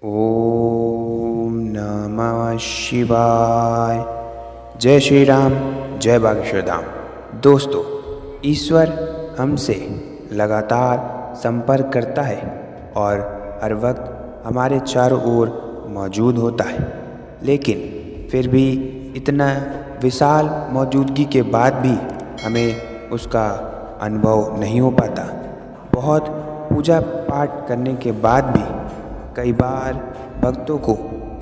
ओम नमः शिवाय। जय श्री राम, जय बागेश्वर धाम। दोस्तों, ईश्वर हमसे लगातार संपर्क करता है और हर वक्त हमारे चारों ओर मौजूद होता है, लेकिन फिर भी इतना विशाल मौजूदगी के बाद भी हमें उसका अनुभव नहीं हो पाता। बहुत पूजा पाठ करने के बाद भी कई बार भक्तों को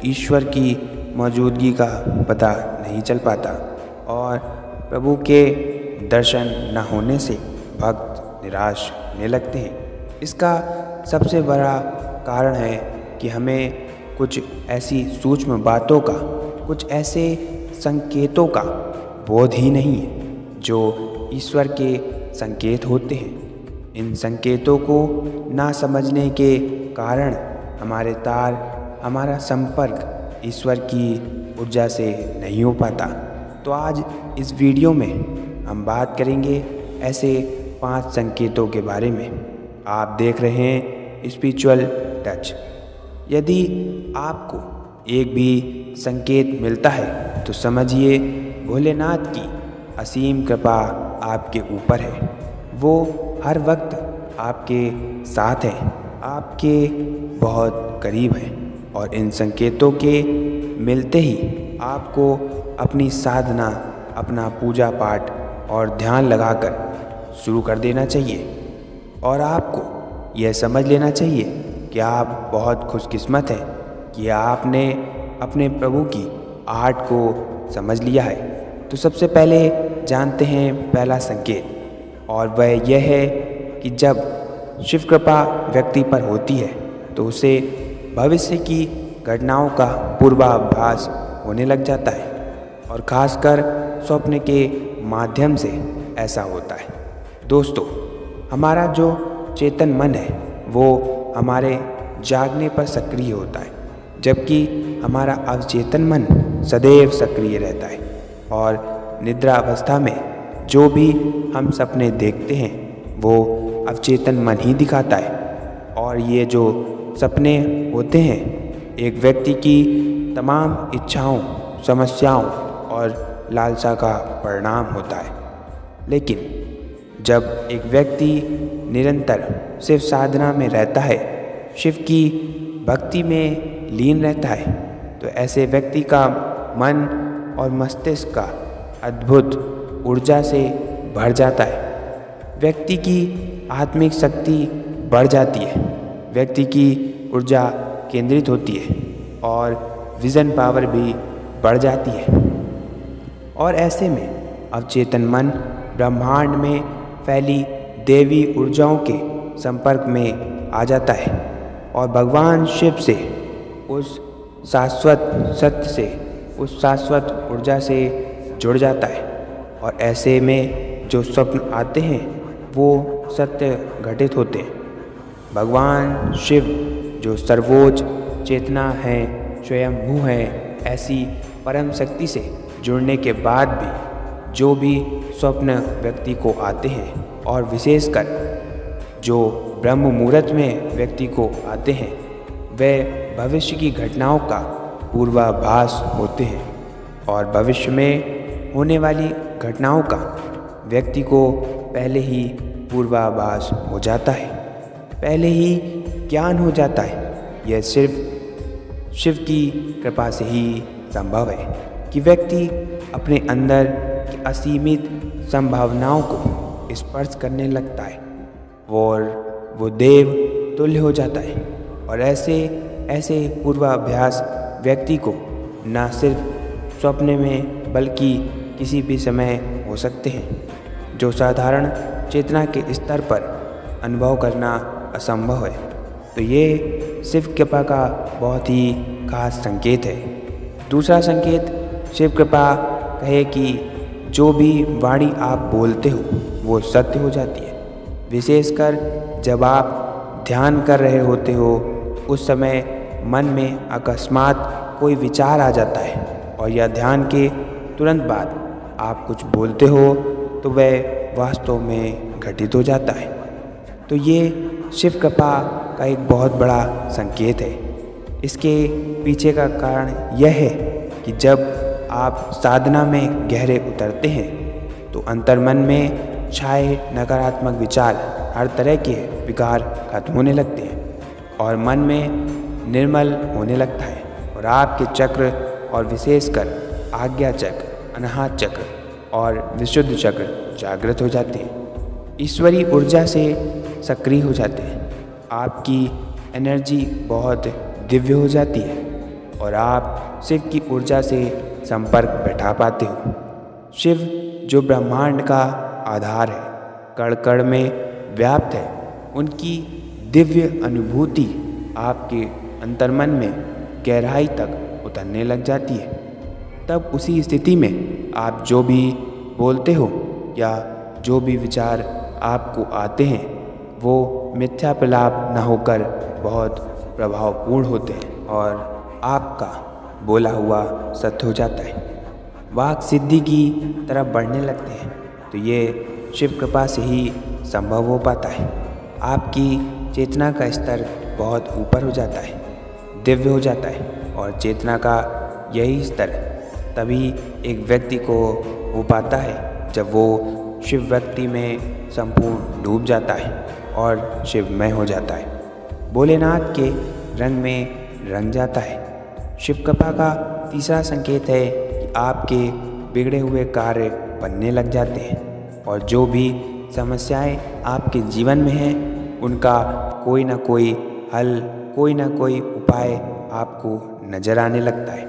ईश्वर की मौजूदगी का पता नहीं चल पाता और प्रभु के दर्शन न होने से भक्त निराश होने लगते हैं। इसका सबसे बड़ा कारण है कि हमें कुछ ऐसी सूक्ष्म बातों का, कुछ ऐसे संकेतों का बोध ही नहीं है जो ईश्वर के संकेत होते हैं। इन संकेतों को ना समझने के कारण हमारा संपर्क ईश्वर की ऊर्जा से नहीं हो पाता। तो आज इस वीडियो में हम बात करेंगे ऐसे 5 संकेतों के बारे में। आप देख रहे हैं स्पिरिचुअल टच। यदि आपको एक भी संकेत मिलता है तो समझिए भोलेनाथ की असीम कृपा आपके ऊपर है। वो हर वक्त आपके साथ हैं, आपके बहुत करीब हैं और इन संकेतों के मिलते ही आपको अपनी साधना, अपना पूजा पाठ और ध्यान लगाकर शुरू कर देना चाहिए। और आपको यह समझ लेना चाहिए कि आप बहुत खुशकिस्मत हैं कि आपने अपने प्रभु की आर्ट को समझ लिया है। तो सबसे पहले जानते हैं पहला संकेत, और वह यह है कि जब शिव कृपा व्यक्ति पर होती है तो उसे भविष्य की घटनाओं का पूर्वाभास होने लग जाता है और खासकर स्वप्न के माध्यम से ऐसा होता है। दोस्तों, हमारा जो चेतन मन है वो हमारे जागने पर सक्रिय होता है, जबकि हमारा अवचेतन मन सदैव सक्रिय रहता है। और निद्रा अवस्था में जो भी हम सपने देखते हैं वो अवचेतन मन ही दिखाता है। और ये जो सपने होते हैं एक व्यक्ति की तमाम इच्छाओं, समस्याओं और लालसा का परिणाम होता है। लेकिन जब एक व्यक्ति निरंतर शिव साधना में रहता है, शिव की भक्ति में लीन रहता है, तो ऐसे व्यक्ति का मन और मस्तिष्क का अद्भुत ऊर्जा से भर जाता है। व्यक्ति की आत्मिक शक्ति बढ़ जाती है, व्यक्ति की ऊर्जा केंद्रित होती है और विजन पावर भी बढ़ जाती है। और ऐसे में अवचेतन मन ब्रह्मांड में फैली देवी ऊर्जाओं के संपर्क में आ जाता है और भगवान शिव से, उस शाश्वत सत्य से, उस शाश्वत ऊर्जा से जुड़ जाता है। और ऐसे में जो स्वप्न आते हैं वो सत्य घटित होते हैं। भगवान शिव जो सर्वोच्च चेतना है, स्वयंभू है, ऐसी परम शक्ति से जुड़ने के बाद भी जो भी स्वप्न व्यक्ति को आते हैं और विशेषकर जो ब्रह्म मुहूर्त में व्यक्ति को आते हैं, वे भविष्य की घटनाओं का पूर्वाभास होते हैं। और भविष्य में होने वाली घटनाओं का व्यक्ति को पहले ही पूर्वाभास हो जाता है, पहले ही ज्ञान हो जाता है। यह सिर्फ शिव की कृपा से ही संभव है कि व्यक्ति अपने अंदर की असीमित संभावनाओं को स्पर्श करने लगता है और वो देव तुल्य हो जाता है। और ऐसे पूर्वाभ्यास व्यक्ति को न सिर्फ स्वप्न में बल्कि किसी भी समय हो सकते हैं, जो साधारण चेतना के स्तर पर अनुभव करना असंभव है। तो ये शिव कृपा का बहुत ही खास संकेत है। दूसरा संकेत, शिव कृपा कहे कि जो भी वाणी आप बोलते हो वो सत्य हो जाती है। विशेषकर जब आप ध्यान कर रहे होते हो, उस समय मन में अकस्मात कोई विचार आ जाता है और या ध्यान के तुरंत बाद आप कुछ बोलते हो तो वह वास्तव में घटित हो जाता है। तो ये शिव कृपा का एक बहुत बड़ा संकेत है। इसके पीछे का कारण यह है कि जब आप साधना में गहरे उतरते हैं तो अंतर्मन में छाए नकारात्मक विचार, हर तरह के विकार खत्म होने लगते हैं और मन में निर्मल होने लगता है और आपके चक्र और विशेषकर आज्ञा चक्र, अनाहत चक्र और विशुद्ध चक्र जागृत हो जाते हैं, ईश्वरीय ऊर्जा से सक्रिय हो जाते हैं। आपकी एनर्जी बहुत दिव्य हो जाती है और आप शिव की ऊर्जा से संपर्क बैठा पाते हो। शिव जो ब्रह्मांड का आधार है, कण कण में व्याप्त है, उनकी दिव्य अनुभूति आपके अंतर्मन में गहराई तक उतरने लग जाती है। तब उसी स्थिति में आप जो भी बोलते हो या जो भी विचार आपको आते हैं वो मिथ्या प्रलाप न होकर बहुत प्रभावपूर्ण होते हैं और आपका बोला हुआ सत्य हो जाता है, वाक सिद्धि की तरफ बढ़ने लगते हैं। तो ये शिव कृपा से ही संभव हो पाता है। आपकी चेतना का स्तर बहुत ऊपर हो जाता है, दिव्य हो जाता है और चेतना का यही स्तर तभी एक व्यक्ति को हो पाता है जब वो शिव व्यक्ति में संपूर्ण डूब जाता है और शिवमय हो जाता है, भोलेनाथ के रंग में रंग जाता है। शिव कृपा का तीसरा संकेत है कि आपके बिगड़े हुए कार्य बनने लग जाते हैं और जो भी समस्याएं आपके जीवन में हैं उनका कोई ना कोई हल, कोई ना कोई उपाय आपको नज़र आने लगता है।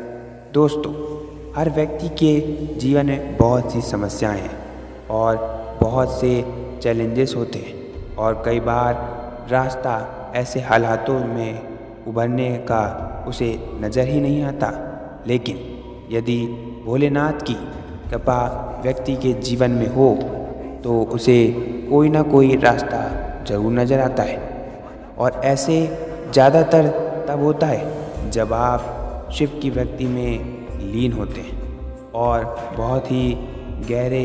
दोस्तों, हर व्यक्ति के जीवन में बहुत सी समस्याएं हैं और बहुत से चैलेंजेस होते हैं और कई बार रास्ता ऐसे हालातों में उभरने का उसे नज़र ही नहीं आता। लेकिन यदि भोलेनाथ की कृपा व्यक्ति के जीवन में हो तो उसे कोई ना कोई रास्ता जरूर नज़र आता है और ऐसे ज़्यादातर तब होता है जब आप शिव की भक्ति में लीन होते हैं और बहुत ही गहरे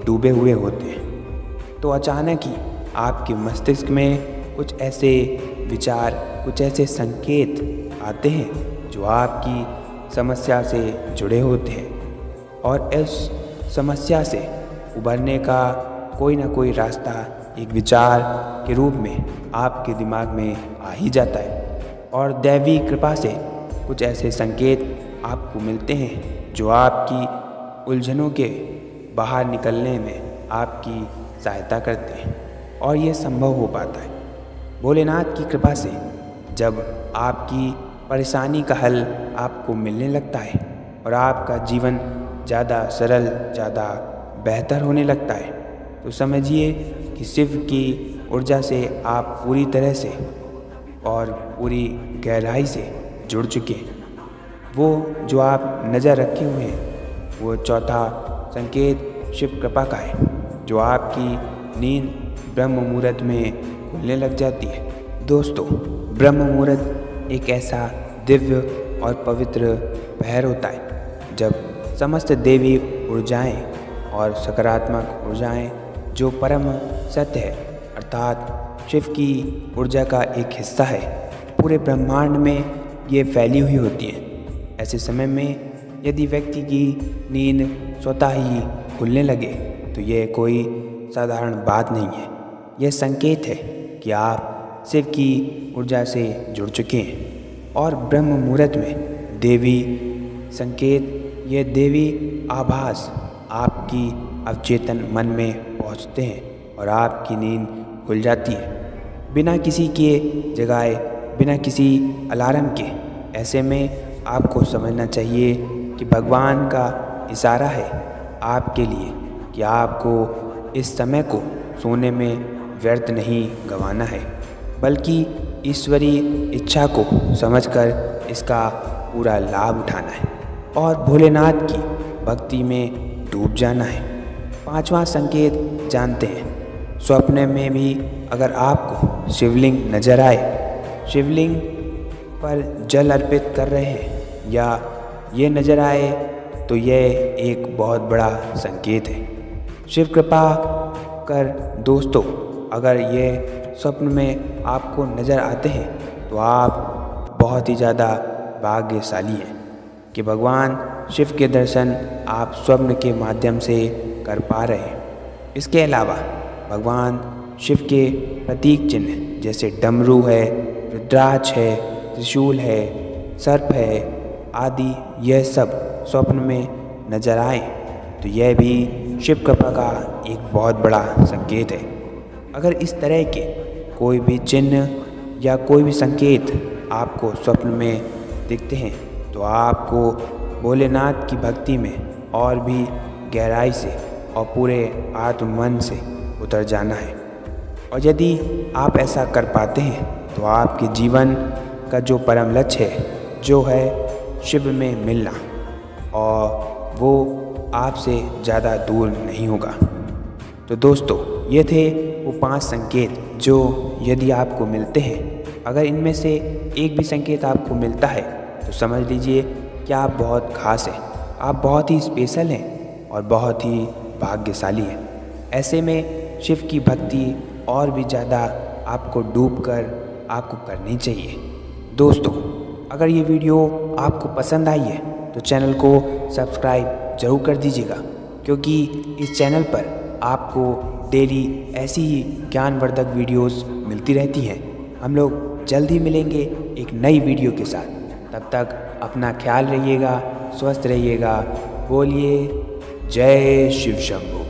डूबे हुए होते हैं। तो अचानक ही आपके मस्तिष्क में कुछ ऐसे विचार, कुछ ऐसे संकेत आते हैं जो आपकी समस्या से जुड़े होते हैं और इस समस्या से उभरने का कोई ना कोई रास्ता एक विचार के रूप में आपके दिमाग में आ ही जाता है और दैवी कृपा से कुछ ऐसे संकेत आपको मिलते हैं जो आपकी उलझनों के बाहर निकलने में आपकी सहायता करते हैं और ये संभव हो पाता है भोलेनाथ की कृपा से। जब आपकी परेशानी का हल आपको मिलने लगता है और आपका जीवन ज़्यादा सरल, ज़्यादा बेहतर होने लगता है तो समझिए कि शिव की ऊर्जा से आप पूरी तरह से और पूरी गहराई से जुड़ चुके हैं। वो जो आप नज़र रखे हुए हैं वो चौथा संकेत शिव कृपा का है जो आपकी नींद ब्रह्म मुहूर्त में खुलने लग जाती है। दोस्तों, ब्रह्म मुहूर्त एक ऐसा दिव्य और पवित्र पहर होता है जब समस्त देवी ऊर्जाएं और सकारात्मक ऊर्जाएं जो परम सत्य है अर्थात शिव की ऊर्जा का एक हिस्सा है, पूरे ब्रह्मांड में ये फैली हुई होती है। ऐसे समय में यदि व्यक्ति की नींद स्वतः ही खुलने लगे तो ये कोई साधारण बात नहीं है। यह संकेत है कि आप शिव की ऊर्जा से जुड़ चुके हैं और ब्रह्म मुहूर्त में देवी संकेत, ये देवी आभास आपकी अवचेतन मन में पहुंचते हैं और आपकी नींद खुल जाती है बिना किसी के जगाए, बिना किसी अलार्म के। ऐसे में आपको समझना चाहिए कि भगवान का इशारा है आपके लिए कि आपको इस समय को सोने में व्यर्थ नहीं गंवाना है बल्कि ईश्वरीय इच्छा को समझकर इसका पूरा लाभ उठाना है और भोलेनाथ की भक्ति में डूब जाना है। पांचवा संकेत जानते हैं, स्वप्न में भी अगर आपको शिवलिंग नजर आए, शिवलिंग पर जल अर्पित कर रहे हैं या ये नज़र आए तो यह एक बहुत बड़ा संकेत है। शिव कृपा कर दोस्तों, अगर ये स्वप्न में आपको नज़र आते हैं तो आप बहुत ही ज़्यादा भाग्यशाली हैं कि भगवान शिव के दर्शन आप स्वप्न के माध्यम से कर पा रहे हैं। इसके अलावा भगवान शिव के प्रतीक चिन्ह जैसे डमरू है, रुद्राक्ष है, त्रिशूल है, सर्प है आदि यह सब स्वप्न में नजर आए तो यह भी शिव कृपा का एक बहुत बड़ा संकेत है। अगर इस तरह के कोई भी चिन्ह या कोई भी संकेत आपको स्वप्न में दिखते हैं तो आपको भोलेनाथ की भक्ति में और भी गहराई से और पूरे आत्म मन से उतर जाना है। और यदि आप ऐसा कर पाते हैं तो आपके जीवन का जो परम लक्ष्य है जो है शिव में मिलना और वो आपसे ज़्यादा दूर नहीं होगा। तो दोस्तों ये थे वो 5 संकेत जो यदि आपको मिलते हैं, अगर इनमें से एक भी संकेत आपको मिलता है तो समझ लीजिए कि आप बहुत खास हैं, आप बहुत ही स्पेशल हैं और बहुत ही भाग्यशाली हैं। ऐसे में शिव की भक्ति और भी ज़्यादा आपको डूबकर आपको करनी चाहिए। दोस्तों अगर ये वीडियो आपको पसंद आई है तो चैनल को सब्सक्राइब ज़रूर कर दीजिएगा, क्योंकि इस चैनल पर आपको डेली ऐसी ही ज्ञानवर्धक वीडियोस मिलती रहती हैं। हम लोग जल्द ही मिलेंगे एक नई वीडियो के साथ। तब तक अपना ख्याल रखिएगा, स्वस्थ रहिएगा। बोलिए जय शिव शंभू।